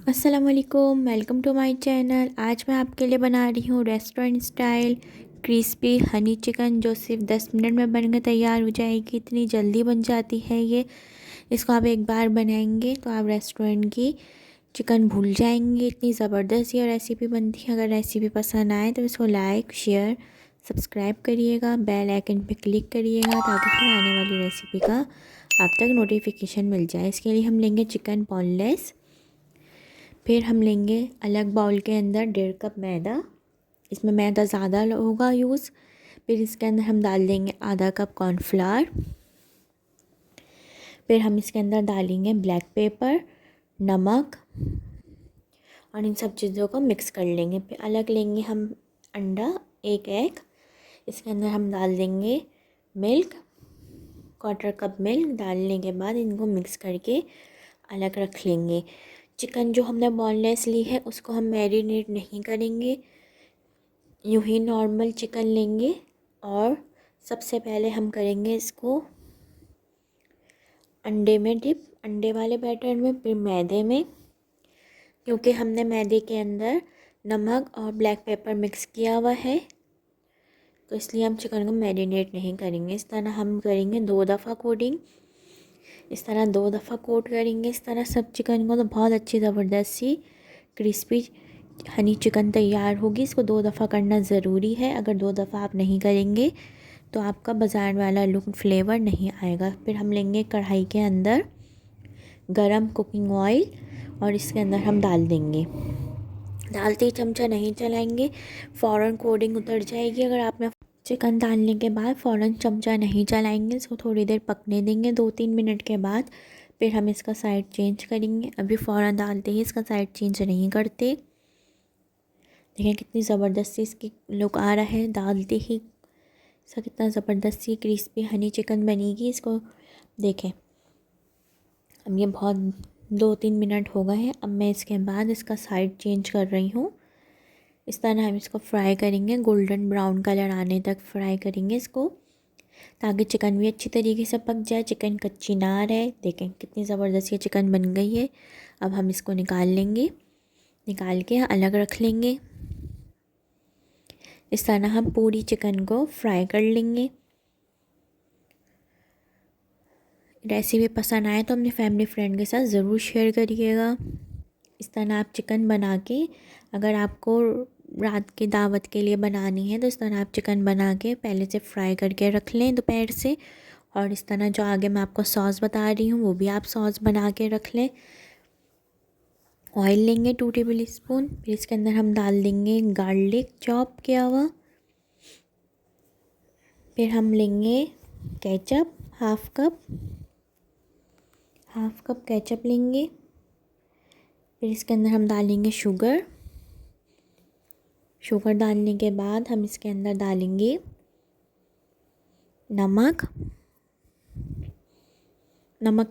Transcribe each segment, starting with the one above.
अस्सलाम वालेकुम, welcome to my channel. आज मैं आपके लिए बना रही हूँ restaurant style crispy Honey chicken, जो सिर्फ 10 मिनट में बनकर तैयार हो जाएगी। इतनी जल्दी बन जाती है ये। इसको आप एक बार बनाएंगे तो आप रेस्टोरेंट की चिकन भूल जाएंगे। इतनी ज़बरदस्त ये रेसिपी बनती है। अगर रेसिपी पसंद आए तो इसको लाइक शेयर सब्सक्राइब करिएगा, बेल आइकन पे क्लिक करिएगा ताकि हर आने वाली रेसिपी का आप तक नोटिफिकेशन मिल जाए। इसके लिए हम लेंगे चिकन बोनलेस। फिर हम लेंगे अलग बाउल के अंदर 1.5 कप मैदा। इसमें मैदा ज़्यादा होगा यूज़। फिर इसके अंदर हम डाल देंगे आधा कप कॉर्नफ्लावर। फिर हम इसके अंदर डालेंगे ब्लैक पेपर, नमक और इन सब चीज़ों को मिक्स कर लेंगे। फिर अलग लेंगे हम अंडा, एक एग। इसके अंदर हम डाल देंगे मिल्क, 1/4 कप मिल्क। डालने के बाद इनको मिक्स करके अलग रख लेंगे। चिकन जो हमने बोनलेस ली है उसको हम मैरिनेट नहीं करेंगे, यूँ ही नॉर्मल चिकन लेंगे। और सबसे पहले हम करेंगे इसको अंडे में डिप, अंडे वाले बैटर में, फिर मैदे में। क्योंकि हमने मैदे के अंदर नमक और ब्लैक पेपर मिक्स किया हुआ है तो इसलिए हम चिकन को मैरिनेट नहीं करेंगे। इस तरह हम करेंगे 2 दफ़ा कोटिंग। इस तरह 2 दफ़ा कोट करेंगे इस तरह सब चिकन को, तो बहुत अच्छी ज़बरदस्त सी क्रिस्पी हनी चिकन तैयार होगी। इसको 2 दफ़ा करना ज़रूरी है। अगर 2 दफ़ा आप नहीं करेंगे तो आपका बाज़ार वाला लुक फ्लेवर नहीं आएगा। फिर हम लेंगे कढ़ाई के अंदर गरम कुकिंग ऑयल और इसके अंदर हम डाल देंगे। डालते ही चमचा नहीं चलाएंगे, फ़ौरन कोटिंग उतर जाएगी। अगर आपने चिकन डालने के बाद फ़ौरन चमचा नहीं चलाएंगे, इसको थोड़ी देर पकने देंगे 2-3 मिनट के बाद। फिर हम इसका साइड चेंज करेंगे। अभी फ़ौरन डालते ही इसका साइड चेंज नहीं करते। देखें कितनी ज़बरदस्ती इसकी लुक आ रहा है। डालते ही इसका कितना ज़बरदस्ती क्रिस्पी हनी चिकन बनेगी। इसको देखें, अब ये बहुत 2-3 मिनट हो गए हैं। अब मैं इसके बाद इसका साइड चेंज कर रही हूँ। इस तरह हम इसको फ्राई करेंगे, गोल्डन ब्राउन कलर आने तक फ्राई करेंगे इसको, ताकि चिकन भी अच्छी तरीके से पक जाए, चिकन कच्ची ना रहे। देखें कितनी ज़बरदस्त ये चिकन बन गई है। अब हम इसको निकाल लेंगे, निकाल के अलग रख लेंगे। इस तरह हम पूरी चिकन को फ्राई कर लेंगे। रेसिपी पसंद आए तो अपने फैमिली फ्रेंड के साथ ज़रूर शेयर करिएगा। इस तरह आप चिकन बना के, अगर आपको रात की दावत के लिए बनानी है तो इस तरह आप चिकन बना के पहले से फ्राई करके रख लें दोपहर से। और इस तरह जो आगे मैं आपको सॉस बता रही हूँ वो भी आप सॉस बना के रख लें। ऑयल लेंगे 2 टेबल स्पून। फिर इसके अंदर हम डाल देंगे गार्लिक चॉप किया हुआ। फिर हम लेंगे केचप, हाफ कप केचप लेंगे। फिर इसके अंदर हम डालेंगे शुगर डालने के बाद हम इसके अंदर डालेंगे नमक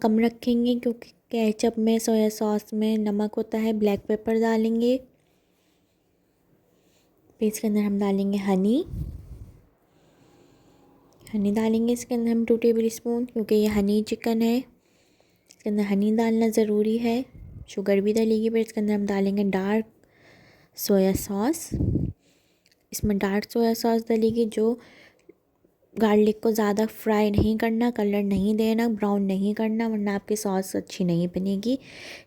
कम रखेंगे क्योंकि केचप में, सोया सॉस में नमक होता है। ब्लैक पेपर डालेंगे। फिर इसके अंदर हम डालेंगे हनी डालेंगे इसके अंदर हम 2 टेबल स्पून, क्योंकि ये हनी चिकन है, इसके अंदर हनी डालना ज़रूरी है। शुगर भी डालेगी। फिर इसके अंदर हम डालेंगे डार्क सोया सॉस। इसमें डार्क सोया सॉस डालेगी, जो गार्लिक को ज़्यादा फ्राई नहीं करना, कलर नहीं देना, ब्राउन नहीं करना, वरना आपकी सॉस अच्छी नहीं बनेगी।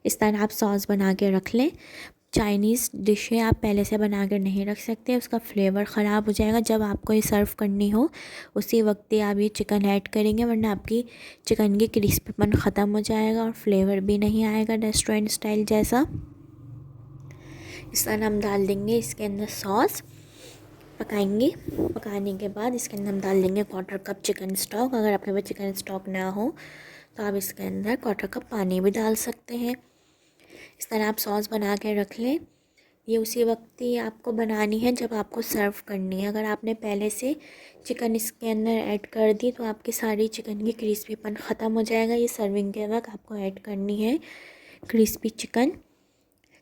इस तरह आप सॉस बना के रख लें। चाइनीज़ डिशें आप पहले से बना कर नहीं रख सकते, उसका फ्लेवर ख़राब हो जाएगा। जब आपको ये सर्व करनी हो उसी वक्त ही आप ये चिकन ऐड करेंगे, वरना आपकी चिकन की क्रिस्पीपन ख़त्म हो जाएगा और फ्लेवर भी नहीं आएगा रेस्टोरेंट स्टाइल जैसा। इस तरह हम डाल देंगे इसके अंदर सॉस, पकाएंगे। पकाने के बाद इसके अंदर हम डाल देंगे 1/4 कप चिकन स्टॉक। अगर आपके पास चिकन स्टॉक ना हो तो आप इसके अंदर 1/4 कप पानी भी डाल सकते हैं। इस तरह आप सॉस बना के रख लें। ये उसी वक्त ही आपको बनानी है जब आपको सर्व करनी है। अगर आपने पहले से चिकन इसके अंदर ऐड कर दी तो आपकी सारी चिकन की क्रिस्पीपन ख़त्म हो जाएगा। ये सर्विंग के वक्त आपको ऐड करनी है क्रिस्पी चिकन,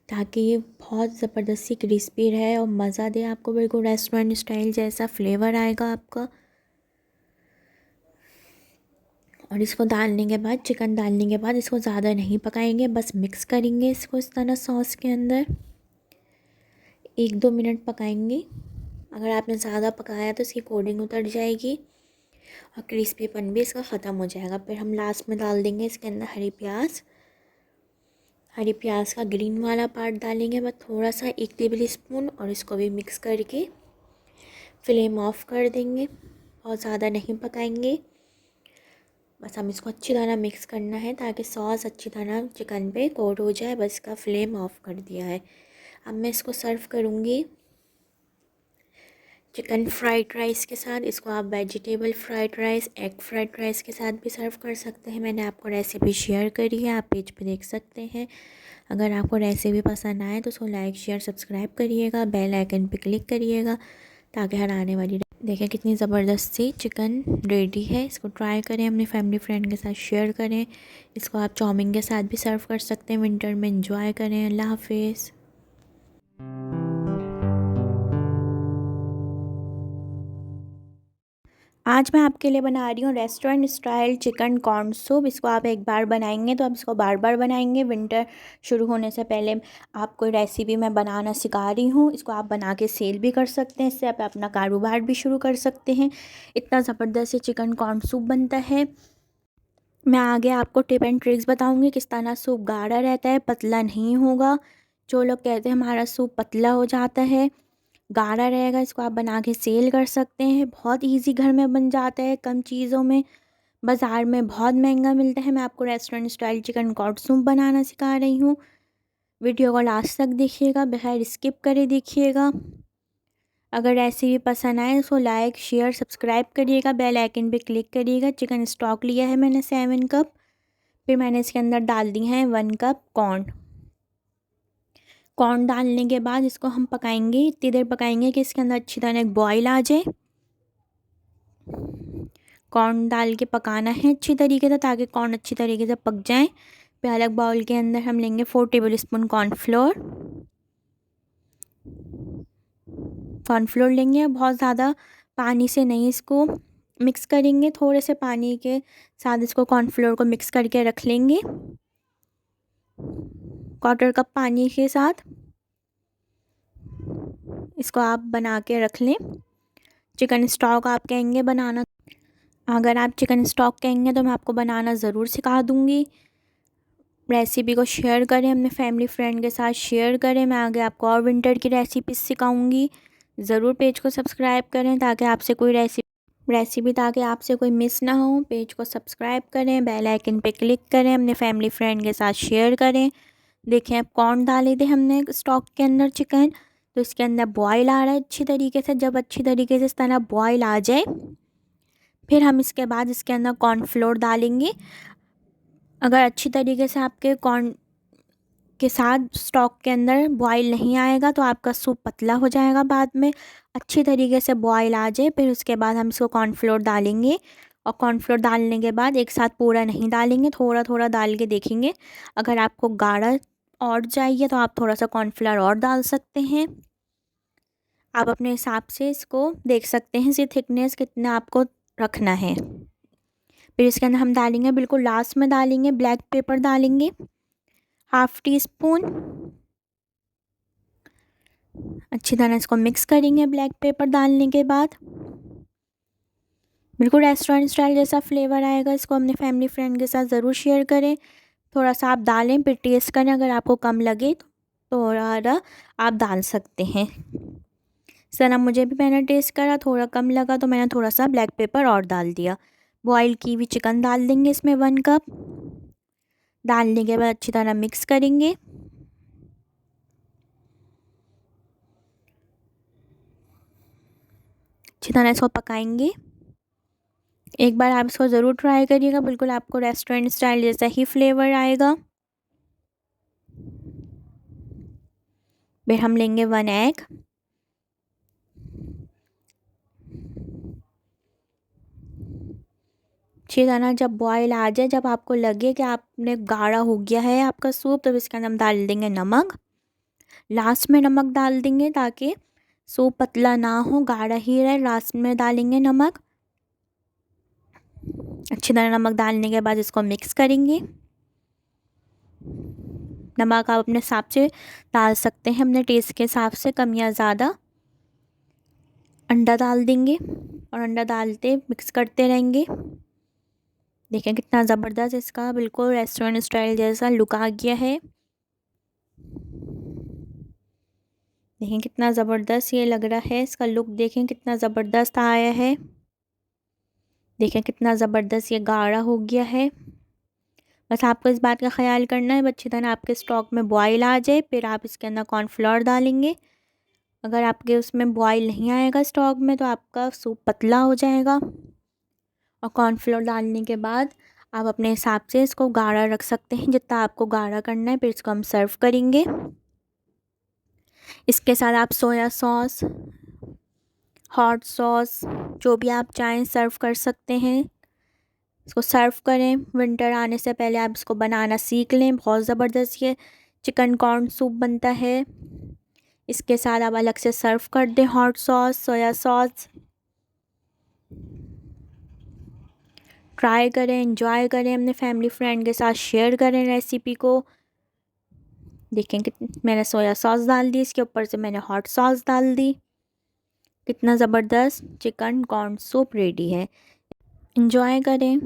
ताकि ये बहुत ज़बरदस्ती क्रिस्पी रहे और मज़ा दे आपको, बिल्कुल रेस्टोरेंट स्टाइल जैसा फ्लेवर आएगा आपका। और इसको डालने के बाद, चिकन डालने के बाद इसको ज़्यादा नहीं पकाएंगे, बस मिक्स करेंगे इसको इस तरह सॉस के अंदर। 1-2 मिनट पकाएंगे। अगर आपने ज़्यादा पकाया तो इसकी कोटिंग उतर जाएगी और क्रिस्पीपन भी इसका ख़त्म हो जाएगा। फिर हम लास्ट में डाल देंगे इसके अंदर हरी प्याज का ग्रीन वाला पार्ट डालेंगे, बस थोड़ा सा 1 टेबल स्पून, और इसको भी मिक्स करके फ्लेम ऑफ कर देंगे। और ज़्यादा नहीं पकाएंगे, बस हम इसको अच्छी तरह मिक्स करना है ताकि सॉस अच्छी तरह चिकन पे कोट हो जाए। बस इसका फ्लेम ऑफ कर दिया है। अब मैं इसको सर्व करूँगी चिकन फ्राइड राइस के साथ। इसको आप vegetable fried rice, egg fried rice के साथ भी सर्व कर सकते हैं। मैंने आपको रेसिपी शेयर करी है, आप पेज पे देख सकते हैं। अगर आपको रेसिपी पसंद आए तो उसको लाइक शेयर सब्सक्राइब करिएगा, बेल आइकन पे क्लिक करिएगा ताकि हर आने वाली देखें कितनी ज़बरदस्त सी चिकन रेडी है। इसको ट्राई करें, अपने फैमिली फ्रेंड के साथ शेयर करें। इसको आप चाउमीन के साथ भी सर्व कर सकते हैं। विंटर में एंजॉय करें। अल्लाह हाफिज़। आज मैं आपके लिए बना रही हूँ restaurant style chicken corn soup. इसको आप एक बार बनाएंगे तो आप इसको बार बार बनाएंगे। विंटर शुरू होने से पहले आपको रेसिपी मैं बनाना सिखा रही हूँ। इसको आप बना के सेल भी कर सकते हैं, इससे आप अपना कारोबार भी शुरू कर सकते हैं। इतना ज़बरदस्त चिकन कॉर्न सूप बनता है। मैं आगे आपको टिप एंड ट्रिक्स बताऊँगी किस तरह सूप गाढ़ा रहता है, पतला नहीं होगा। जो लोग कहते हैं हमारा सूप पतला हो जाता है, गाढ़ा रहेगा, इसको आप बना के सेल कर सकते हैं। बहुत इजी घर में बन जाता है, कम चीज़ों में। बाज़ार में बहुत महंगा मिलता है। मैं आपको restaurant style chicken corn soup बनाना सिखा रही हूँ। वीडियो को लास्ट तक देखिएगा, बगैर स्किप करे देखिएगा। अगर रेसिपी पसंद आए तो लाइक शेयर सब्सक्राइब करिएगा, बेल आइकन पे क्लिक करिएगा। चिकन स्टॉक लिया है मैंने 7 कप। फिर मैंने इसके अंदर डाल दी हैं 1 कप कॉर्न डालने के बाद इसको हम पकाएंगे। इतनी देर पकाएंगे कि इसके अंदर अच्छी तरह एक बॉईल आ जाए। कॉर्न डाल के पकाना है अच्छी तरीके से ताकि कॉर्न अच्छी तरीके से पक जाए। फिर अलग बाउल के अंदर हम लेंगे 4 टेबल स्पून कॉर्नफ्लोर लेंगे। बहुत ज़्यादा पानी से नहीं इसको मिक्स करेंगे, थोड़े से पानी के साथ इसको कॉर्नफ्लोर को मिक्स करके रख लेंगे। 1/4 कप पानी के साथ इसको आप बना के रख लें। चिकन स्टॉक आप कहेंगे बनाना, अगर आप चिकन स्टॉक कहेंगे तो मैं आपको बनाना ज़रूर सिखा दूँगी। रेसिपी को शेयर करें, अपने फैमिली फ्रेंड के साथ शेयर करें। मैं आगे आपको और विंटर की रेसिपी सिखाऊंगी। ज़रूर पेज को सब्सक्राइब करें ताकि आपसे कोई रेसिपी ताकि आपसे कोई मिस ना हो। पेज को सब्सक्राइब करें, बेल आइकन पे क्लिक करें, अपने फैमिली फ्रेंड के साथ शेयर करें। देखें अब कॉर्न डाले थे हमने स्टॉक के अंदर चिकन, तो इसके अंदर बॉयल आ रहा है अच्छी तरीके से। जब अच्छी तरीके से इस तरह बॉयल आ जाए फिर हम इसके बाद इसके अंदर कॉर्नफ्लोर डालेंगे। अगर अच्छी तरीके से आपके कॉर्न के साथ स्टॉक के अंदर बॉयल नहीं आएगा तो आपका सूप पतला हो जाएगा। बाद में अच्छी तरीके से बॉयल आ जाए फिर उसके बाद हम इसको कॉर्नफ्लोर डालेंगे। और कॉर्नफ्लोर डालने के बाद एक साथ पूरा नहीं डालेंगे, थोड़ा थोड़ा डाल के देखेंगे। अगर आपको गाढ़ा और चाहिए तो आप थोड़ा सा कॉर्नफ्लोर और डाल सकते हैं। आप अपने हिसाब से इसको देख सकते हैं, इसकी थिकनेस कितना आपको रखना है। फिर इसके अंदर हम डालेंगे, बिल्कुल लास्ट में डालेंगे, ब्लैक पेपर डालेंगे 1/2 टीस्पून। अच्छी तरह इसको मिक्स करेंगे। ब्लैक पेपर डालने के बाद बिल्कुल रेस्टोरेंट स्टाइल जैसा फ्लेवर आएगा। इसको अपने फैमिली फ्रेंड के साथ ज़रूर शेयर करें। थोड़ा सा आप डालें, फिर टेस्ट करें, अगर आपको कम लगे तो थोड़ा आप डाल सकते हैं। सर मुझे भी मैंने टेस्ट करा, थोड़ा कम लगा तो मैंने थोड़ा सा ब्लैक पेपर और डाल दिया। बॉयल की हुई चिकन डाल देंगे इसमें 1 कप। डालने के बाद अच्छी तरह मिक्स करेंगे। अच्छी तरह इसको पकाएंगे। एक बार आप इसको ज़रूर ट्राई करिएगा, बिल्कुल आपको रेस्टोरेंट स्टाइल जैसा ही फ्लेवर आएगा। फिर हम लेंगे 1 एग। अच्छी तरह जब बॉयल आ जाए, जब आपको लगे कि आपने गाढ़ा हो गया है आपका सूप, तो इसके अंदर हम डाल देंगे नमक। लास्ट में नमक डाल देंगे ताकि सूप पतला ना हो, गाढ़ा ही रहे। लास्ट में डालेंगे नमक। अच्छी तरह नमक डालने के बाद इसको मिक्स करेंगे। नमक आप अपने हिसाब से डाल सकते हैं, अपने टेस्ट के हिसाब से, कम या ज़्यादा। अंडा डाल देंगे और अंडा डालते मिक्स करते रहेंगे। देखें कितना ज़बरदस्त इसका बिल्कुल रेस्टोरेंट स्टाइल जैसा लुक आ गया है। देखें कितना ज़बरदस्त ये लग रहा है, इसका लुक देखें कितना ज़बरदस्त आया है। देखें कितना ज़बरदस्त ये गाढ़ा हो गया है। बस आपको इस बात का ख्याल करना है अच्छी तरह आपके स्टॉक में बॉयल आ जाए, फिर आप इसके अंदर कॉर्नफ्लोर डालेंगे। अगर आपके उसमें बॉयल नहीं आएगा स्टॉक में तो आपका सूप पतला हो जाएगा। और कॉर्नफ्लोर डालने के बाद आप अपने हिसाब से इसको गाढ़ा रख सकते हैं, जितना आपको गाढ़ा करना है। फिर इसको हम सर्व करेंगे। इसके साथ आप सोया सॉस, हॉट सॉस, जो भी आप चाहें सर्व कर सकते हैं। इसको सर्व करें। विंटर आने से पहले आप इसको बनाना सीख लें। बहुत ज़बरदस्त ये चिकन कॉर्न सूप बनता है। इसके साथ आप अलग से सर्व कर दें hot sauce, soya sauce. Try करें, एंजॉय करें, अपने फैमिली फ्रेंड के साथ शेयर करें रेसिपी को। देखें कि मैंने सोया सॉस डाल दी, इसके ऊपर से मैंने हॉट सॉस डाल दी। कितना ज़बरदस्त चिकन कॉर्न सूप रेडी है। एंजॉय करें।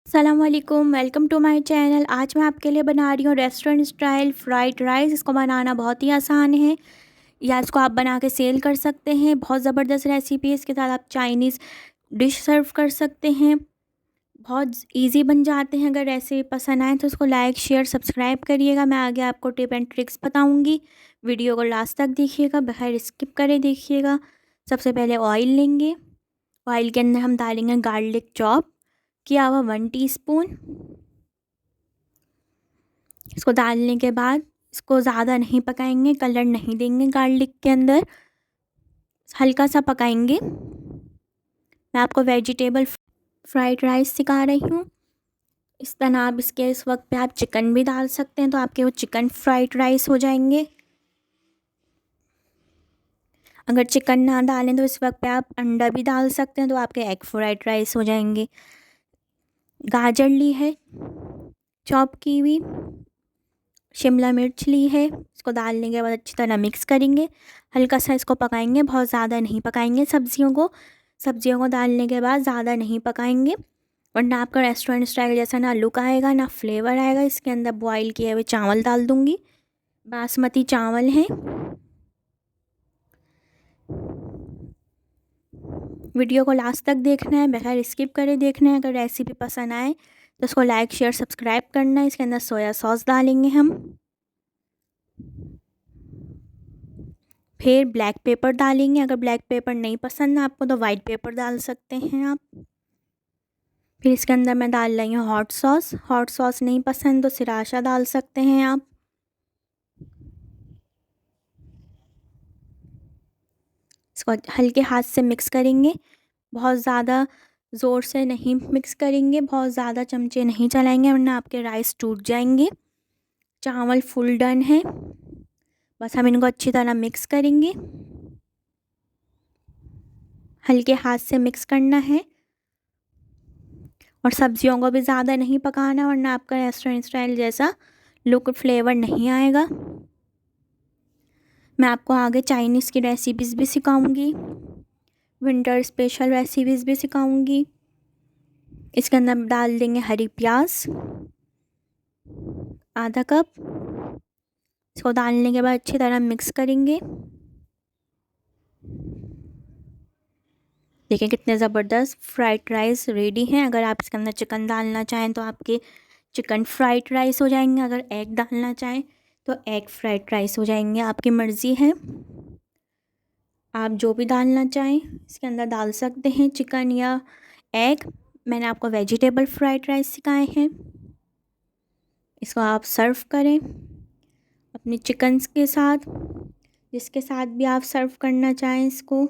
अस्सलाम वालेकुम, वेलकम टू माय चैनल। आज मैं आपके लिए बना रही हूँ रेस्टोरेंट स्टाइल फ्राइड राइस। इसको बनाना बहुत ही आसान है, या इसको आप बना के सेल कर सकते हैं। बहुत ज़बरदस्त रेसिपी है। इसके साथ आप चाइनीज़ डिश सर्व कर सकते हैं। बहुत इजी बन जाते हैं। अगर रेसिपी पसंद आए तो उसको लाइक शेयर सब्सक्राइब करिएगा। मैं आगे आपको टिप एंड ट्रिक्स बताऊंगी। वीडियो को लास्ट तक देखिएगा, बगैर स्किप करे देखिएगा। सबसे पहले ऑयल लेंगे। ऑयल के अंदर हम डालेंगे गार्लिक चॉप किया हुआ 1 टीस्पून। इसको डालने के बाद इसको ज़्यादा नहीं पकाएंगे, कलर नहीं देंगे गार्लिक के अंदर, हल्का सा पकाएंगे। मैं आपको वेजिटेबल फ्राइड राइस सिखा रही हूँ। इस तरह आप इस वक्त पे आप चिकन भी डाल सकते हैं, तो आपके वो चिकन फ्राइड राइस हो जाएंगे। अगर चिकन ना डालें तो इस वक्त पे आप अंडा भी डाल सकते हैं, तो आपके एग फ्राइड राइस हो जाएंगे। गाजर ली है चॉप की हुई, शिमला मिर्च ली है। इसको डालने के बाद अच्छी तरह मिक्स करेंगे। हल्का सा इसको पकाएंगे, बहुत ज़्यादा नहीं पकाएंगे सब्जियों को डालने के बाद ज़्यादा नहीं पकाएंगे, वरना आपका रेस्टोरेंट स्टाइल जैसा ना लुक आएगा ना फ्लेवर आएगा। इसके अंदर बॉईल किए हुए चावल डाल दूँगी। बासमती चावल हैं। वीडियो को लास्ट तक देखना है, बगैर स्किप करे देखना है। अगर रेसिपी पसंद आए तो उसको लाइक शेयर सब्सक्राइब करना है। इसके अंदर सोया सॉस डालेंगे हम। फिर ब्लैक पेपर डालेंगे। अगर ब्लैक पेपर नहीं पसंद आपको तो वाइट पेपर डाल सकते हैं आप। फिर इसके अंदर मैं डाल रही हूँ हॉट सॉस। हॉट सॉस नहीं पसंद तो सिराशा डाल सकते हैं आप। इसको हल्के हाथ से मिक्स करेंगे, बहुत ज़्यादा ज़ोर से नहीं मिक्स करेंगे, बहुत ज़्यादा चमचे नहीं चलाएंगे, वरना आपके राइस टूट जाएंगे। चावल फुल डन है, बस हम इनको अच्छी तरह मिक्स करेंगे। हल्के हाथ से मिक्स करना है और सब्जियों को भी ज़्यादा नहीं पकाना, वरना आपका रेस्टोरेंट स्टाइल जैसा लुक फ्लेवर नहीं आएगा। मैं आपको आगे चाइनीज़ की रेसिपीज़ भी सिखाऊंगी, विंटर स्पेशल रेसिपीज़ भी सिखाऊंगी। इसके अंदर डाल देंगे हरी प्याज आधा कप। इसको डालने के बाद अच्छी तरह मिक्स करेंगे। देखिए कितने ज़बरदस्त फ्राइड राइस रेडी हैं। अगर आप इसके अंदर चिकन डालना चाहें तो आपके चिकन फ्राइड राइस हो जाएंगे। अगर एग डालना चाहें तो एग फ्राइड राइस हो जाएंगे, आपकी मर्ज़ी है। आप जो भी डालना चाहें इसके अंदर डाल सकते हैं, चिकन या एग। मैंने आपको वेजिटेबल फ्राइड राइस सिखाए हैं। इसको आप सर्व करें अपने चिकन्स के साथ, जिसके साथ भी आप सर्व करना चाहें इसको।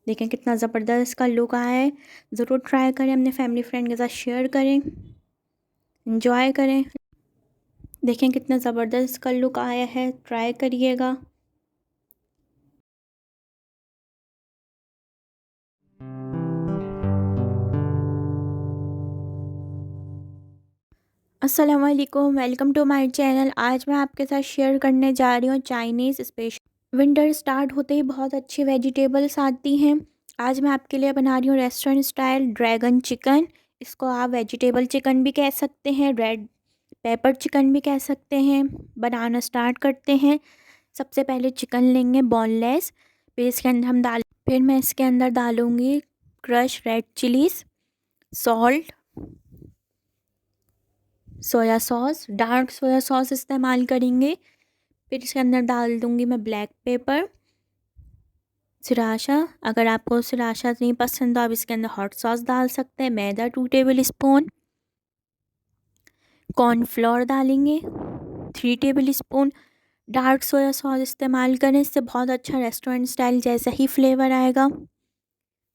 देखें कितना ज़बरदस्त इसका लुक आया है। ज़रूर ट्राई करें, अपने फैमिली फ्रेंड के साथ शेयर करें, एंजॉय करें। देखें कितना ज़बरदस्त इसका लुक आया है, ट्राई करिएगा। अस्सलाम वालेकुम, वेलकम टू माय चैनल। आज मैं आपके साथ शेयर करने जा रही हूँ चाइनीज़ स्पेशल। विंटर स्टार्ट होते ही बहुत अच्छी वेजिटेबल्स आती हैं। आज मैं आपके लिए बना रही हूँ रेस्टोरेंट स्टाइल ड्रैगन चिकन। इसको आप वेजिटेबल चिकन भी कह सकते हैं, रेड पेपर चिकन भी कह सकते हैं। बनाना स्टार्ट करते हैं। सबसे पहले चिकन लेंगे बोनलेस। फिर मैं इसके अंदर डालूँगी crush red chillies, salt, soya sauce, dark soya sauce इस्तेमाल करेंगे। फिर इसके अंदर डाल दूँगी मैं ब्लैक पेपर, सिराशा। अगर आपको सिराशा नहीं पसंद तो आप इसके अंदर हॉट सॉस डाल सकते हैं। मैदा 2 टेबल स्पून, कॉर्नफ्लोर डालेंगे 3 table spoon. Dark soya sauce इस्तेमाल करें, इससे बहुत अच्छा रेस्टोरेंट स्टाइल जैसा ही फ्लेवर आएगा।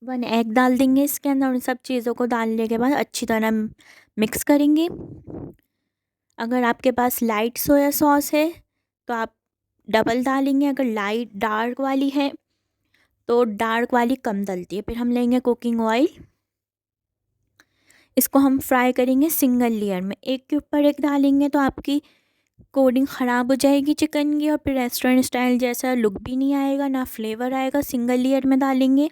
1 एग डाल देंगे इसके अंदर। उन सब चीज़ों को डालने के बाद अच्छी तरह मिक्स करेंगे। अगर आपके पास लाइट सोया सॉस है तो आप डबल डालेंगे, अगर लाइट डार्क वाली है तो डार्क वाली कम डलती है। फिर हम लेंगे कुकिंग ऑयल। इसको हम फ्राई करेंगे सिंगल लेयर में, एक के ऊपर एक डालेंगे तो आपकी कोटिंग ख़राब हो जाएगी चिकन की और फिर रेस्टोरेंट स्टाइल जैसा लुक भी नहीं आएगा, ना फ्लेवर आएगा। सिंगल लेयर में डालेंगे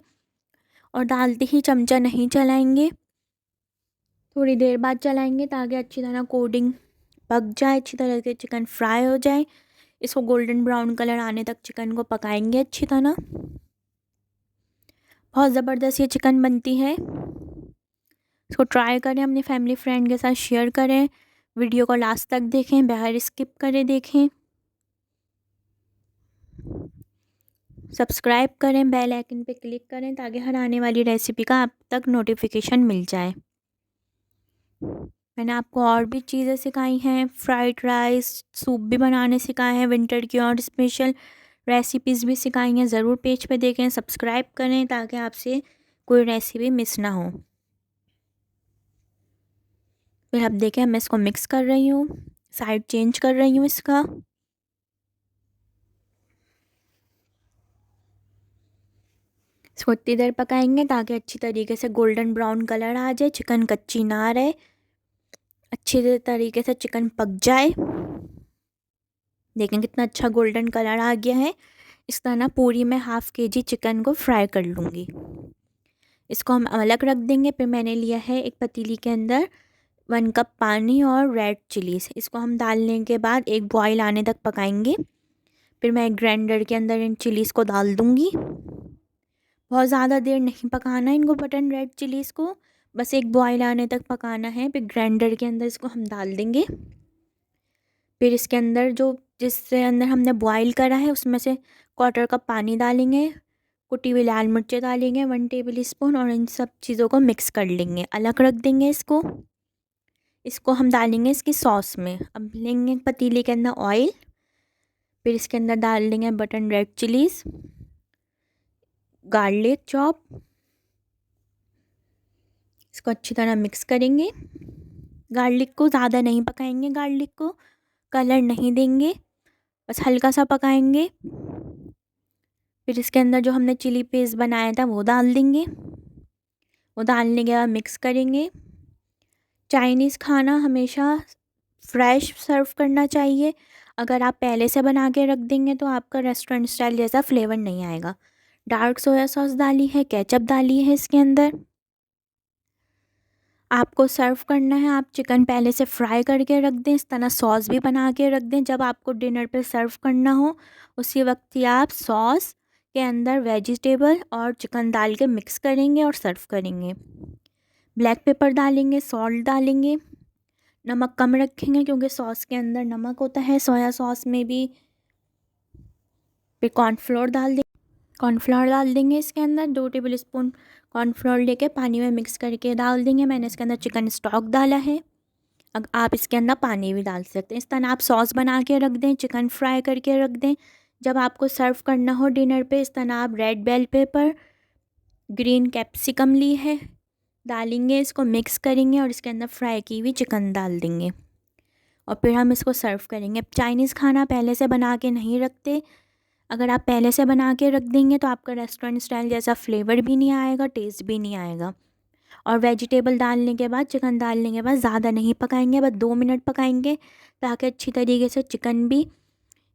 और डालते ही चमचा नहीं चलाएंगे, थोड़ी देर बाद चलाएंगे ताकि अच्छी तरह कोटिंग पक जाए, अच्छी तरह से चिकन फ्राई हो जाए। इसको गोल्डन ब्राउन कलर आने तक चिकन को पकाएंगे अच्छी तरह। बहुत ज़बरदस्त ये चिकन बनती है। इसको ट्राई करें, अपनी फैमिली फ्रेंड के साथ शेयर करें। वीडियो को लास्ट तक देखें, बगैर स्किप करें देखें। सब्सक्राइब करें, बेल आइकन पे क्लिक करें ताकि हर आने वाली रेसिपी का आप तक नोटिफिकेशन मिल जाए। मैंने आपको और भी चीज़ें सिखाई हैं, फ्राइड राइस, सूप भी बनाने सिखाए हैं, विंटर की और स्पेशल रेसिपीज़ भी सिखाई हैं। ज़रूर पेज पे देखें, सब्सक्राइब करें ताकि आपसे कोई रेसिपी मिस ना हो। फिर अब देखें, मैं इसको मिक्स कर रही हूँ, साइड चेंज कर रही हूँ इसका। इसको इतनी देर पकाएंगे ताकि अच्छी तरीके से गोल्डन ब्राउन कलर आ जाए, चिकन कच्ची ना रहे, अच्छी तरीके से चिकन पक जाए। देखें कितना अच्छा गोल्डन कलर आ गया है। इस तरह पूरी मैं ½ kg चिकन को फ्राई कर लूँगी। इसको हम अलग रख देंगे। फिर मैंने लिया है एक पतीली के अंदर 1 कप पानी और रेड चिलीज़। इसको हम डालने के बाद एक बॉयल आने तक पकाएंगे। फिर मैं एक ग्राइंडर के अंदर इन चिलीज़ को डाल दूँगी। बहुत ज़्यादा देर नहीं पकाना है इनको, बटन रेड चिलीज़ को, बस एक बॉयल आने तक पकाना है। फिर ग्राइंडर के अंदर इसको हम डाल देंगे। फिर इसके अंदर जिससे अंदर हमने बॉयल करा है उसमें से 1/4 कप पानी डालेंगे। कुटी हुई लाल मिर्चें डालेंगे 1 टेबल स्पून और इन सब चीज़ों को मिक्स कर लेंगे, अलग रख देंगे इसको। इसको हम डालेंगे इसकी सॉस में। अब लेंगे पतीले के अंदर ऑयल। फिर इसके अंदर डाल देंगे button red chillies, garlic chop. इसको अच्छी तरह मिक्स करेंगे। गार्लिक को ज़्यादा नहीं पकाएंगे, गार्लिक को कलर नहीं देंगे, बस हल्का सा पकाएंगे। फिर इसके अंदर जो हमने चिली पेस्ट बनाया था वो डाल देंगे। वो डालने के बाद मिक्स करेंगे। चाइनीज़ खाना हमेशा फ्रेश सर्व करना चाहिए। अगर आप पहले से बना के रख देंगे तो आपका रेस्टोरेंट स्टाइल जैसा फ्लेवर नहीं आएगा। डार्क सोया सॉस डाली है, केचप डाली है इसके अंदर। आपको सर्व करना है, आप चिकन पहले से फ्राई करके रख दें, इस तरह सॉस भी बना के रख दें। जब आपको डिनर पे सर्व करना हो उसी वक्त ही आप सॉस के अंदर वेजिटेबल और चिकन डाल के मिक्स करेंगे और सर्व करेंगे। ब्लैक पेपर डालेंगे, सॉल्ट डालेंगे, नमक कम रखेंगे क्योंकि सॉस के अंदर नमक होता है, सोया सॉस में भी। फिर कॉर्नफ्लोर डाल देंगे इसके अंदर। 2 टेबल स्पून कॉर्नफ्लोर लेके पानी में मिक्स करके डाल देंगे। मैंने इसके अंदर चिकन स्टॉक डाला है, अब आप इसके अंदर पानी भी डाल सकते हैं। इस तरह आप सॉस बना के रख दें, चिकन फ्राई करके रख दें। जब आपको सर्व करना हो डिनर पे, इस तरह आप red bell pepper, green capsicum ली है, डालेंगे, इसको मिक्स करेंगे और इसके अंदर फ्राई की हुई चिकन डाल देंगे और फिर हम इसको सर्व करेंगे। अब चाइनीज़ खाना पहले से बना के नहीं रखते, अगर आप पहले से बना के रख देंगे तो आपका रेस्टोरेंट स्टाइल जैसा फ्लेवर भी नहीं आएगा, टेस्ट भी नहीं आएगा। और वेजिटेबल डालने के बाद, चिकन डालने के बाद ज़्यादा नहीं पकाएंगे, बस 2 मिनट पकाएंगे ताकि अच्छी तरीके से चिकन भी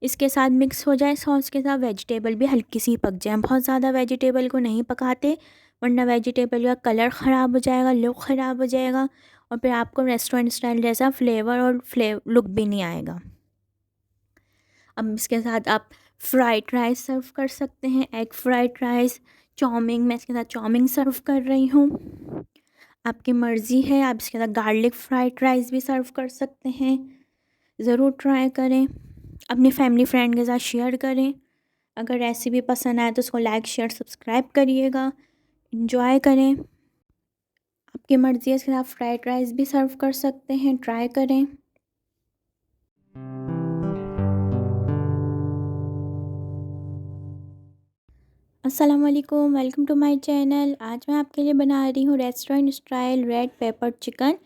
इसके साथ मिक्स हो जाए, सॉस के साथ वेजिटेबल भी हल्की सी पक जाए। बहुत ज़्यादा वेजिटेबल को नहीं पकाते, वरना वेजिटेबल का कलर ख़राब हो जाएगा, लुक ख़राब हो जाएगा और फिर आपको रेस्टोरेंट स्टाइल जैसा फ्लेवर और लुक भी नहीं आएगा। अब इसके साथ आप फ्राइड राइस सर्व कर सकते हैं, एग फ्राइड राइस, चाउमीन, मैं इसके साथ चाउमीन सर्व कर रही हूँ, आपकी मर्ज़ी है। आप इसके साथ गार्लिक फ्राइड राइस भी सर्व कर सकते हैं। ज़रूर ट्राई करें, अपनी फैमिली फ्रेंड के साथ शेयर करें। अगर रेसिपी पसंद आए तो उसको लाइक शेयर सब्सक्राइब करिएगा, एंजॉय करें। आपकी मर्ज़ी है, इसके साथ फ्राइड राइस भी सर्व कर सकते हैं, ट्राई करें। अस्सलाम वालेकुम, वेलकम टू माय चैनल। आज मैं आपके लिए बना रही हूँ restaurant style red pepper chicken.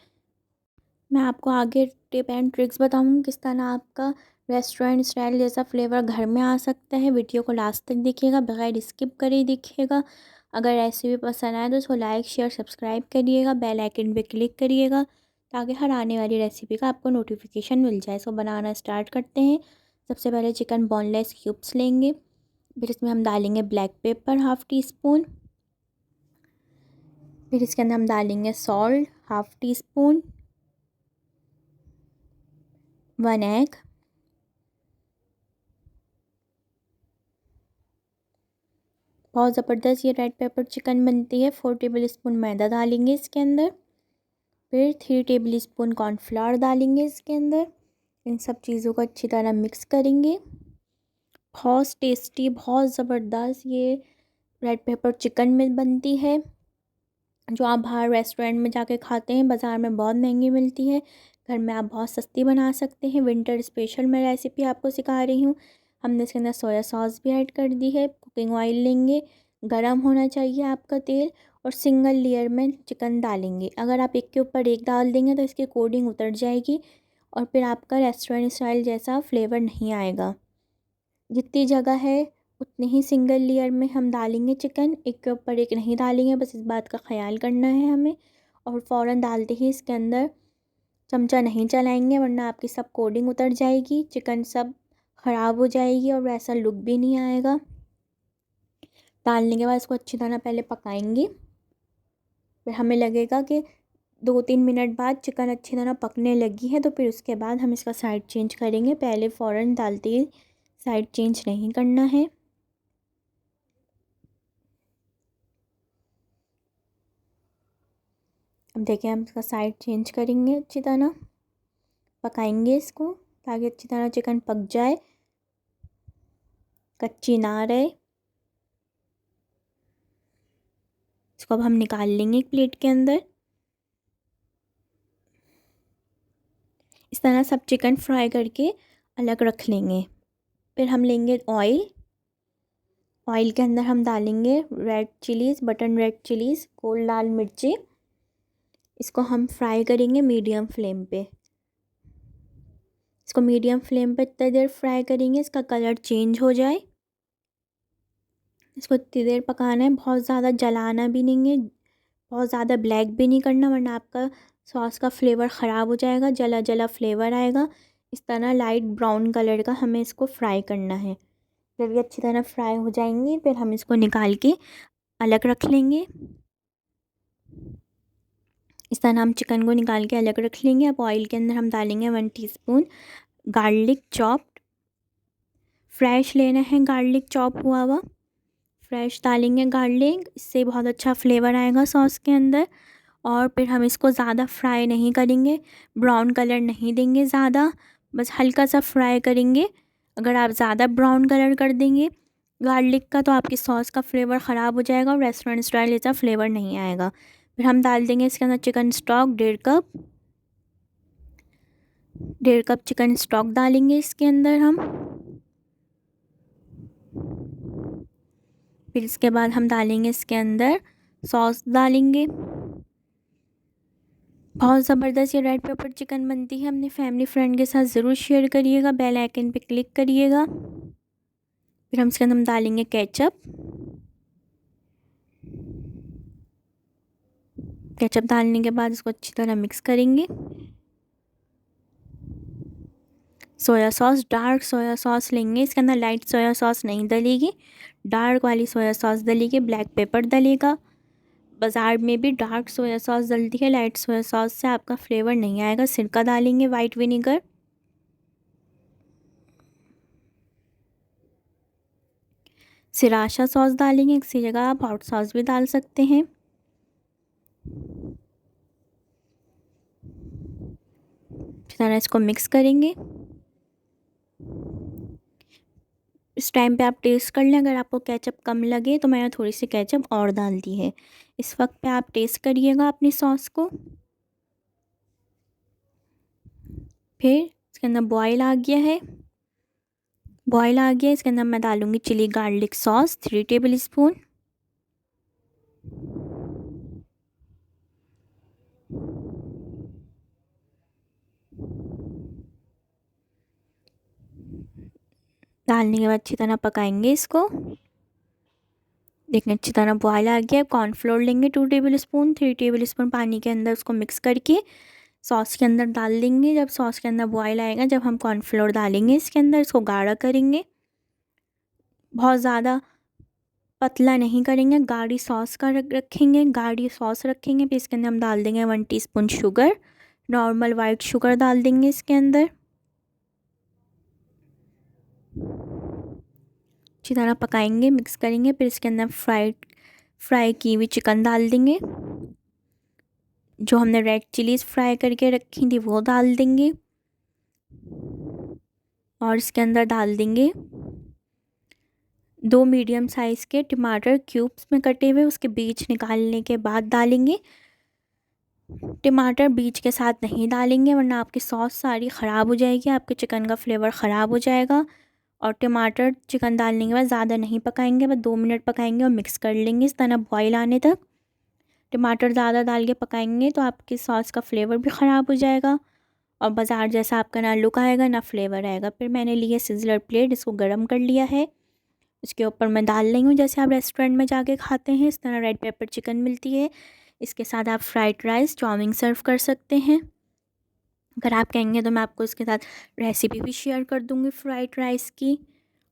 मैं आपको आगे टिप एंड ट्रिक्स बताऊँगी किस तरह आपका रेस्टोरेंट स्टाइल जैसा फ्लेवर घर में आ सकता है। वीडियो को लास्ट तक देखिएगा, बगैर स्किप करे देखिएगा। अगर रेसिपी पसंद आए तो उसको लाइक शेयर सब्सक्राइब करिएगा, बेल आइकन पे क्लिक करिएगा ताकि हर आने वाली रेसिपी का आपको नोटिफिकेशन मिल जाए। इसको बनाना स्टार्ट करते हैं। सबसे पहले चिकन बोनलेस क्यूब्स लेंगे, फिर इसमें हम डालेंगे black pepper half tea spoon, फिर इसके अंदर हम डालेंगे salt half tea spoon, 1 egg, बहुत ज़बरदस्त ये रेड पेपर चिकन बनती है। 4 टेबल स्पून मैदा डालेंगे इसके अंदर, फिर 3 टेबल स्पून कॉर्नफ्लावर डालेंगे इसके अंदर। इन सब चीज़ों को अच्छी तरह मिक्स करेंगे। बहुत टेस्टी, बहुत ज़बरदस्त ये रेड पेपर चिकन में बनती है, जो आप बाहर रेस्टोरेंट में जाके खाते हैं, बाज़ार में बहुत महंगी मिलती है, घर में आप बहुत सस्ती बना सकते हैं। विंटर स्पेशल मैं रेसिपी आपको सिखा रही हूँ। हमने इसके अंदर सोया सॉस भी ऐड कर दी है। कुकिंग ऑयल लेंगे, गरम होना चाहिए आपका तेल, और सिंगल लेयर में चिकन डालेंगे। अगर आप एक के ऊपर एक डाल देंगे तो इसकी कोटिंग उतर जाएगी और फिर आपका रेस्टोरेंट स्टाइल जैसा फ्लेवर नहीं आएगा। जितनी जगह है उतनी ही सिंगल लेयर में हम डालेंगे चिकन, एक के ऊपर एक नहीं डालेंगे, बस इस बात का ख्याल करना है हमें। और फ़ौरन डालते ही इसके अंदर चमचा नहीं चलाएंगे, वरना आपकी सब कोटिंग उतर जाएगी, चिकन सब ख़राब हो जाएगी और वैसा लुक भी नहीं आएगा। डालने के बाद इसको अच्छी तरह पहले पकाएंगे, फिर हमें लगेगा कि 2-3 मिनट बाद चिकन अच्छी तरह पकने लगी है तो फिर उसके बाद हम इसका साइड चेंज करेंगे। पहले फ़ौरन डालते ही साइड चेंज नहीं करना है। अब देखिए हम इसका साइड चेंज करेंगे, अच्छी तरह पकाएंगे इसको ताकि अच्छी तरह चिकन पक जाए, कच्ची ना रहे। इसको अब हम निकाल लेंगे एक प्लेट के अंदर। इस तरह सब चिकन फ्राई करके अलग रख लेंगे। फिर हम लेंगे ऑयल, ऑयल के अंदर हम डालेंगे red chillies, button red chillies, गोल लाल मिर्ची। इसको हम फ्राई करेंगे मीडियम फ्लेम पे। इसको मीडियम फ्लेम पे इतनी देर फ्राई करेंगे इसका कलर चेंज हो जाए। इसको इतनी देर पकाना है, बहुत ज़्यादा जलाना भी नहीं है, बहुत ज़्यादा ब्लैक भी नहीं करना, वरना आपका सॉस का फ्लेवर ख़राब हो जाएगा, जला जला फ्लेवर आएगा। इस तरह लाइट ब्राउन कलर का हमें इसको फ्राई करना है। जब ये अच्छी तरह फ्राई हो जाएंगे फिर हम इसको निकाल के अलग रख लेंगे। इस तरह हम चिकन को निकाल के अलग रख लेंगे। अब ऑयल के अंदर हम डालेंगे 1 टीस्पून गार्लिक चॉप्ड, फ्रेश लेना है गार्लिक चॉप हुआ हुआ, फ्रेश डालेंगे गार्लिक, इससे बहुत अच्छा फ्लेवर आएगा सॉस के अंदर। और फिर हम इसको ज़्यादा फ्राई नहीं करेंगे, ब्राउन कलर नहीं देंगे ज़्यादा, बस हल्का सा फ्राई करेंगे। अगर आप ज़्यादा ब्राउन कलर कर देंगे गार्लिक का तो आपकी सॉस का फ्लेवर ख़राब हो जाएगा और रेस्टोरेंट स्टाइल जैसा फ्लेवर नहीं आएगा। फिर हम डाल देंगे इसके अंदर chicken stock 1.5 cup, 1.5 cup chicken stock डालेंगे इसके अंदर हम। फिर इसके बाद हम डालेंगे इसके अंदर सॉस डालेंगे, बहुत ज़बरदस्त ये रेड पेपर चिकन बनती है। अपने फैमिली फ्रेंड के साथ ज़रूर शेयर करिएगा। बेल आइकन पे क्लिक करिएगा। फिर हम इसके अंदर डालेंगे केचप। केचप डालने के बाद इसको अच्छी तरह मिक्स करेंगे। Soya sauce, dark soya sauce लेंगे। इसके अंदर लाइट सोया सॉस नहीं डलेगी, डार्क वाली सोया सॉस डलेगी। ब्लैक पेपर डलेगा। बाज़ार में भी डार्क सोया सॉस डलती है, लाइट सोया सॉस से आपका फ्लेवर नहीं आएगा। सिरका डालेंगे, वाइट विनेगर। सिराशा सॉस डालेंगे, किसी जगह आप हॉट सॉस भी डाल सकते हैं। इस तरह इसको मिक्स करेंगे। इस टाइम पे आप टेस्ट कर लें, अगर आपको केचप कम लगे तो मैंने थोड़ी सी केचप और डाल दी है। इस वक्त पे आप टेस्ट करिएगा अपनी सॉस को। फिर इसके अंदर बॉयल आ गया है। इसके अंदर मैं डालूँगी chilli garlic sauce 3 tablespoon. डालने के बाद अच्छी तरह पकाएंगे इसको। देखिए अच्छी तरह बॉयल आ गया है। कॉर्नफ्लोर लेंगे 2 टेबल स्पून। 3 टेबल स्पून पानी के अंदर उसको मिक्स करके सॉस के अंदर डाल देंगे। जब सॉस के अंदर बॉयल आएगा, जब हम कॉर्नफ्लोर डालेंगे इसके अंदर, इसको गाढ़ा करेंगे। बहुत ज़्यादा पतला नहीं करेंगे, गाढ़ी सॉस का रखेंगे, गाढ़ी सॉस रखेंगे। फिर इसके अंदर हम डाल देंगे 1 teaspoon sugar, normal white sugar डाल देंगे इसके अंदर। अच्छी तरह पकाएंगे, मिक्स करेंगे। फिर इसके अंदर फ्राई की हुई चिकन डाल देंगे। जो हमने रेड चिलीज़ फ्राई करके रखी थी वो डाल देंगे। और इसके अंदर डाल देंगे 2 मीडियम साइज़ के टमाटर क्यूब्स में कटे हुए, उसके बीज निकालने के बाद डालेंगे। टमाटर बीज के साथ नहीं डालेंगे वरना आपकी सॉस सारी ख़राब हो जाएगी, आपके चिकन का फ्लेवर ख़राब हो जाएगा। और टमाटर चिकन डालने के बाद ज़्यादा नहीं पकाएंगे, बस 2 मिनट पकाएंगे और मिक्स कर लेंगे इस तरह बॉयल आने तक। टमाटर ज़्यादा डाल के पकाएंगे तो आपकी सॉस का फ्लेवर भी ख़राब हो जाएगा और बाज़ार जैसा आपका ना लुक आएगा ना फ्लेवर आएगा। फिर मैंने लिए सिजलर प्लेट, इसको गर्म कर लिया है। इसके ऊपर मैं डाल रही हूँ जैसे आप रेस्टोरेंट में जाके खाते हैं, इस तरह रेड पेपर चिकन मिलती है। इसके साथ आप फ्राइड राइस, चाउमीन सर्व कर सकते हैं। अगर आप कहेंगे तो मैं आपको इसके साथ रेसिपी भी शेयर कर दूँगी फ्राइड राइस की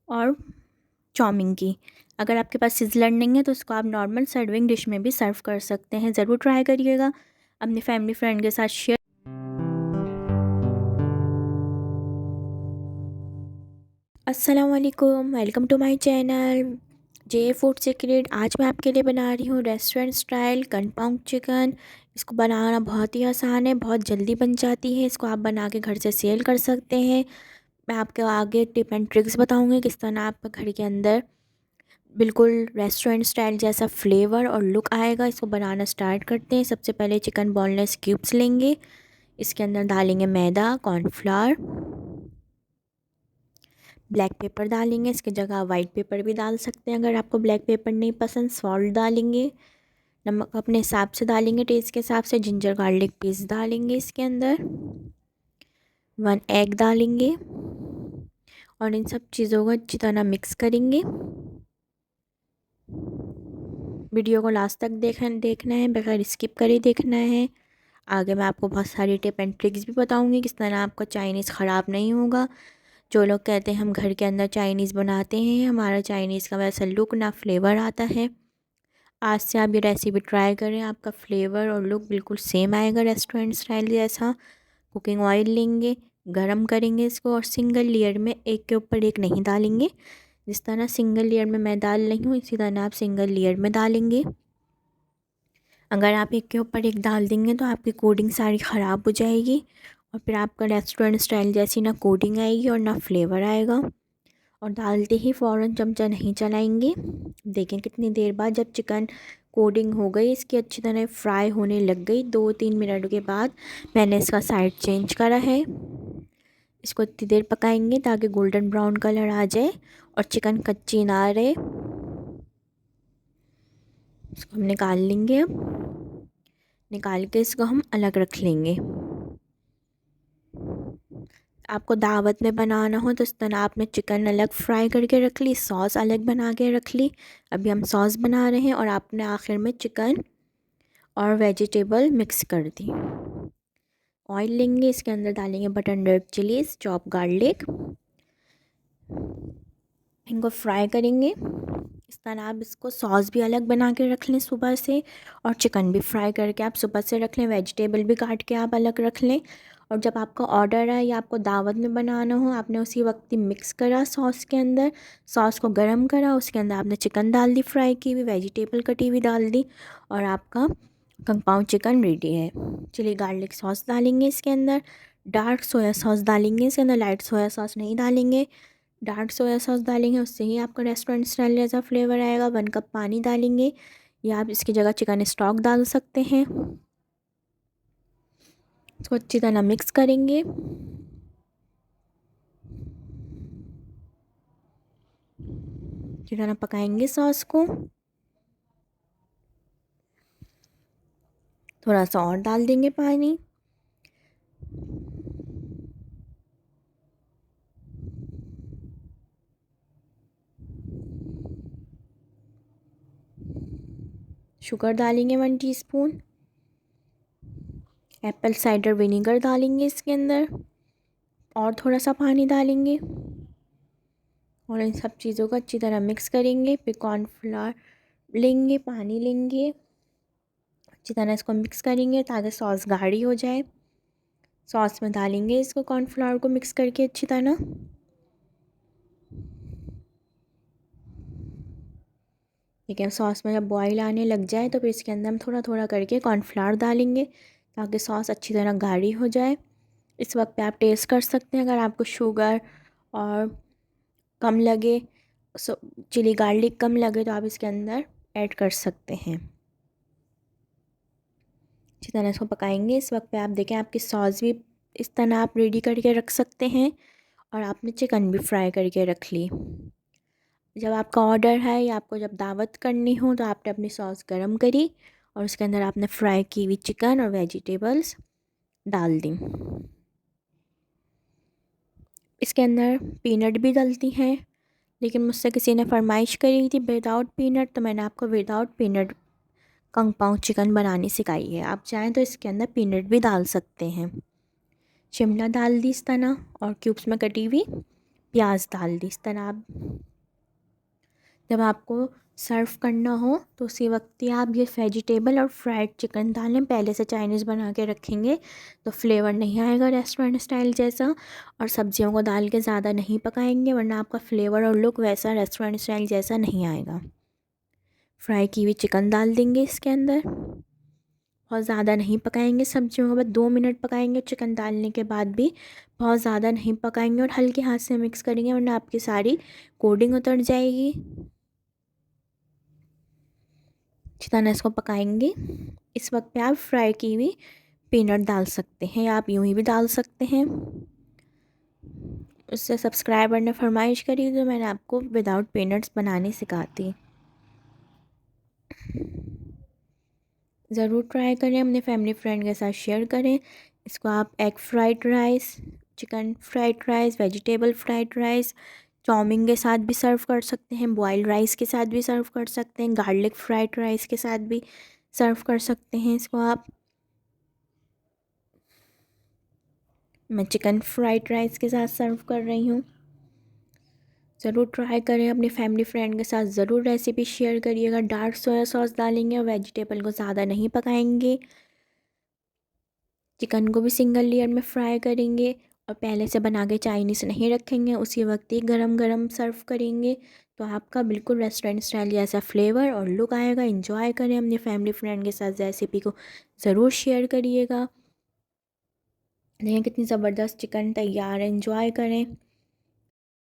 और चाउमीन की। अगर आपके पास सिजलर नहीं है तो इसको आप नॉर्मल सर्विंग डिश में भी सर्व कर सकते हैं। ज़रूर ट्राई करिएगा, अपनी फैमिली फ्रेंड के साथ शेयर। अस्सलाम वालेकुम, welcome to my channel J food secret. आज मैं आपके लिए बना रही हूँ रेस्टोरेंट स्टाइल कनपाउंग चिकन। इसको बनाना बहुत ही आसान है, बहुत जल्दी बन जाती है। इसको आप बना के घर से सेल कर सकते हैं। मैं आपके आगे टिप एंड ट्रिक्स बताऊँगी किस तरह आप घर के अंदर बिल्कुल रेस्टोरेंट स्टाइल जैसा फ्लेवर और लुक आएगा। इसको बनाना स्टार्ट करते हैं। सबसे पहले चिकन बोनलेस क्यूब्स लेंगे, इसके अंदर डालेंगे मैदा, कॉर्नफ्लावर, ब्लैक पेपर डालेंगे। इसकी जगह वाइट पेपर भी डाल सकते हैं अगर आपको ब्लैक पेपर नहीं पसंद। सॉल्ट डालेंगे, नमक अपने हिसाब से डालेंगे, टेस्ट के हिसाब से। जिंजर गार्लिक पेस्ट डालेंगे इसके अंदर। 1 एग डालेंगे और इन सब चीज़ों को अच्छी तरह मिक्स करेंगे। वीडियो को लास्ट तक देखना है, बगैर स्किप करे देखना है। आगे मैं आपको बहुत सारी टिप एंड ट्रिक्स भी बताऊंगी किस तरह आपका चाइनीज़ ख़राब नहीं होगा। जो लोग कहते हैं हम घर के अंदर चाइनीज़ बनाते हैं, हमारा चाइनीज़ का वैसा लुक ना फ्लेवर आता है, आज से आप ये रेसिपी ट्राई करें, आपका फ्लेवर और लुक बिल्कुल सेम आएगा रेस्टोरेंट स्टाइल जैसा। कुकिंग ऑयल लेंगे, गरम करेंगे इसको और सिंगल लेयर में एक के ऊपर एक नहीं डालेंगे। जिस तरह सिंगल लेयर में मैं डाल रही हूँ इसी तरह आप सिंगल लेयर में डालेंगे। अगर आप एक के ऊपर एक डाल देंगे तो आपकी कोटिंग सारी ख़राब हो जाएगी और फिर आपका रेस्टोरेंट स्टाइल जैसी ना कोटिंग आएगी और ना फ्लेवर आएगा। और डालते ही फ़ौरन चमचा नहीं चलाएंगे। देखें कितनी देर बाद जब चिकन कोटिंग हो गई, इसकी अच्छी तरह फ्राई होने लग गई, 2-3 मिनट के बाद मैंने इसका साइड चेंज करा है। इसको इतनी देर पकाएंगे ताकि गोल्डन ब्राउन कलर आ जाए और चिकन कच्ची ना रहे। इसको हम निकाल लेंगे अब। निकाल के इसको हम अलग रख लेंगे। आपको दावत में बनाना हो तो इस तरह आपने चिकन अलग फ्राई करके रख ली, सॉस अलग बना के रख ली। अभी हम सॉस बना रहे हैं और आपने आखिर में चिकन और वेजिटेबल मिक्स कर दी। ऑयल लेंगे, इसके अंदर डालेंगे button red chillies, chop garlic, इनको फ्राई करेंगे। इस तरह आप इसको सॉस भी अलग बना के रख लें सुबह से, और चिकन भी फ्राई करके आप सुबह से रख लें, वेजिटेबल भी काट के आप अलग रख लें। और जब आपका ऑर्डर है या आपको दावत में बनाना हो, आपने उसी वक्त ही मिक्स करा सॉस के अंदर, सॉस को गरम करा, उसके अंदर आपने चिकन डाल दी फ्राई की हुई, वेजिटेबल कटी हुई डाल दी, और आपका कंपाउंड चिकन रेडी है। चिली गार्लिक सॉस डालेंगे इसके अंदर, डार्क सोया सॉस डालेंगे इसके अंदर, लाइट सोया सॉस नहीं डालेंगे। डार्क सोया सॉस डालेंगे, उससे ही आपका रेस्टोरेंट स्टाइल जैसा फ्लेवर आएगा। 1 कप पानी डालेंगे, या आप इसकी जगह चिकन स्टॉक डाल सकते हैं। इसको अच्छी तरह मिक्स करेंगे। अच्छी तरह पकाएंगे सॉस को। थोड़ा सा और डाल देंगे पानी। शुगर डालेंगे 1 टीस्पून। एप्पल साइडर विनीगर डालेंगे इसके अंदर, और थोड़ा सा पानी डालेंगे, और इन सब चीज़ों को अच्छी तरह मिक्स करेंगे। फिर कॉर्नफ्लावर लेंगे, पानी लेंगे, अच्छी तरह इसको मिक्स करेंगे ताकि सॉस गाढ़ी हो जाए। सॉस में डालेंगे इसको, कॉर्नफ्लावर को मिक्स करके अच्छी तरह। ठीक है, सॉस में जब बॉईल आने लग जाए तो फिर इसके अंदर हम थोड़ा थोड़ा करके कॉर्नफ्लावर डालेंगे ताकि सॉस अच्छी तरह गाढ़ी हो जाए। इस वक्त पे आप टेस्ट कर सकते हैं, अगर आपको शुगर और कम लगे, चिली गार्लिक कम लगे, तो आप इसके अंदर ऐड कर सकते हैं। अच्छी तरह इसको पकाएंगे। इस वक्त पे आप देखें आपकी सॉस भी इस तरह आप रेडी करके रख सकते हैं, और आपने चिकन भी फ्राई करके रख ली। जब आपका ऑर्डर है या आपको जब दावत करनी हो तो आपने अपनी सॉस गरम करी, और उसके अंदर आपने फ्राई की हुई चिकन और वेजिटेबल्स डाल दी। इसके अंदर पीनट भी डलती हैं, लेकिन मुझसे किसी ने फरमाइश करी थी विदाउट पीनट, तो मैंने आपको विदाउट पीनट कंग पाउ चिकन बनानी सिखाई है। आप चाहें तो इसके अंदर पीनट भी डाल सकते हैं। शिमला डाल दी इस तरह, और क्यूब्स में कटी हुई प्याज डाल दी इस तरह। आप जब आपको सर्व करना हो तो उसी वक्त ही आप ये वेजिटेबल और फ्राइड चिकन डालें। पहले से चाइनीज़ बना के रखेंगे तो फ्लेवर नहीं आएगा रेस्टोरेंट स्टाइल जैसा, और सब्जियों को डाल के ज़्यादा नहीं पकाएंगे वरना आपका फ्लेवर और लुक वैसा रेस्टोरेंट स्टाइल जैसा नहीं आएगा। फ्राई की हुई चिकन डाल देंगे इसके अंदर, बहुत ज़्यादा नहीं पकाएंगे सब्जियों को, बस 2 मिनट पकाएंगे। चिकन डालने के बाद भी बहुत ज़्यादा नहीं पकाएंगे, और हल्के हाथ से मिक्स करेंगे वरना आपकी सारी कोटिंग उतर जाएगी। अच्छी तरह इसको पकाएंगे। इस वक्त पे आप फ्राई की हुई पीनट डाल सकते हैं, या आप यूं ही भी डाल सकते हैं। उससे सब्सक्राइबर ने फरमाइश करी तो मैंने आपको विदाउट पीनट्स बनाने सिखाती। ज़रूर ट्राई करें, अपने फैमिली फ्रेंड के साथ शेयर करें। इसको आप egg fried rice, chicken fried rice, vegetable fried rice, chow mein के साथ भी सर्व कर सकते हैं, बॉइल्ड राइस के साथ भी सर्व कर सकते हैं, गार्लिक फ्राइड राइस के साथ भी सर्व कर सकते हैं इसको आप। मैं चिकन फ्राइड राइस के साथ सर्व कर रही हूँ। ज़रूर ट्राई करें, अपनी फैमिली फ्रेंड के साथ ज़रूर रेसिपी शेयर करिएगा। डार्क सोया सॉस डालेंगे और वेजिटेबल को ज़्यादा नहीं पकाएंगे। चिकन को भी सिंगल लेयर में फ्राई करेंगे, और पहले से बना के चाइनीज़ नहीं रखेंगे, उसी वक्त ही गरम गरम सर्व करेंगे। तो आपका बिल्कुल रेस्टोरेंट स्टाइल जैसा फ्लेवर और लुक आएगा। एंजॉय करें, अपनी फैमिली फ्रेंड के साथ रेसिपी को ज़रूर शेयर करिएगा। देखिए कितनी ज़बरदस्त चिकन तैयार है, एंजॉय करें।